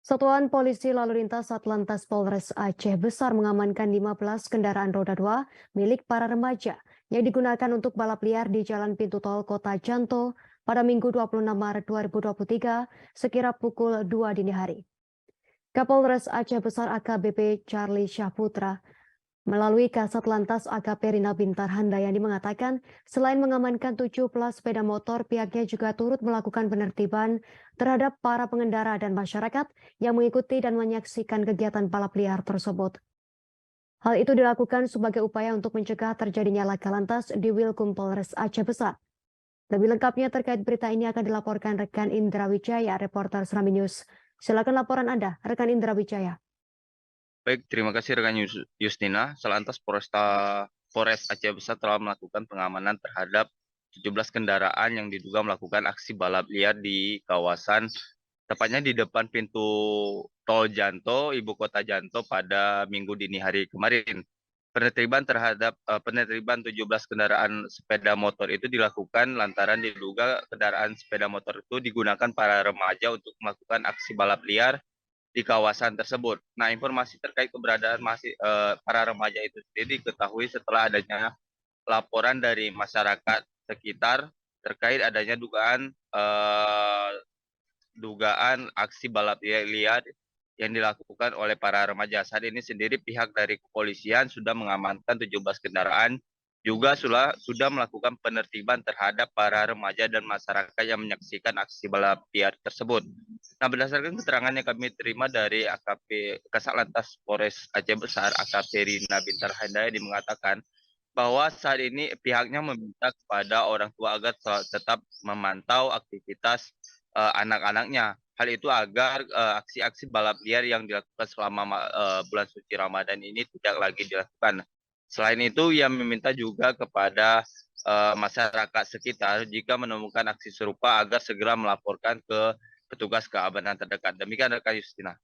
Satuan Polisi Lalu Lintas Satlantas Polres Aceh Besar mengamankan 15 kendaraan roda 2 milik para remaja yang digunakan untuk balap liar di Jalan Pintu Tol Kota Janto pada Minggu 26 Maret 2023 sekira pukul 2 dini hari. Kapolres Aceh Besar AKBP Charlie Syahputra melalui Kasat Lantas AKP Rina Bintar Handayani mengatakan, selain mengamankan 17 sepeda motor, pihaknya juga turut melakukan penertiban terhadap para pengendara dan masyarakat yang mengikuti dan menyaksikan kegiatan balap liar tersebut. Hal itu dilakukan sebagai upaya untuk mencegah terjadinya laka lantas di Wilkum Polres Aceh Besar. Lebih lengkapnya terkait berita ini akan dilaporkan rekan Indra Wijaya, reporter Serambi News. Silakan laporan Anda, rekan Indra Wijaya. Baik, terima kasih rekan Yustina. Selantas Polres Aceh Besar telah melakukan pengamanan terhadap 17 kendaraan yang diduga melakukan aksi balap liar di kawasan, tepatnya di depan pintu tol Janto, ibu kota Janto pada Minggu dini hari kemarin. Penertiban 17 kendaraan sepeda motor itu dilakukan lantaran diduga kendaraan sepeda motor itu digunakan para remaja untuk melakukan aksi balap liar di kawasan tersebut. Nah, informasi terkait keberadaan para remaja itu sendiri diketahui setelah adanya laporan dari masyarakat sekitar terkait adanya dugaan aksi balap liar yang dilakukan oleh para remaja. Saat ini sendiri pihak dari kepolisian sudah mengamankan 17 kendaraan, juga sudah melakukan penertiban terhadap para remaja dan masyarakat yang menyaksikan aksi balap liar tersebut. Nah, berdasarkan keterangan yang kami terima dari AKP Kasat Lantas Polres Aceh Besar, AKP Rina Bintar Handayani mengatakan bahwa saat ini pihaknya meminta kepada orang tua agar tetap memantau aktivitas anak-anaknya. Hal itu agar aksi-aksi balap liar yang dilakukan selama bulan suci Ramadan ini tidak lagi dilakukan. Selain itu, ia meminta juga kepada masyarakat sekitar jika menemukan aksi serupa agar segera melaporkan ke petugas keamanan terdekat. Demikian rekan Justina.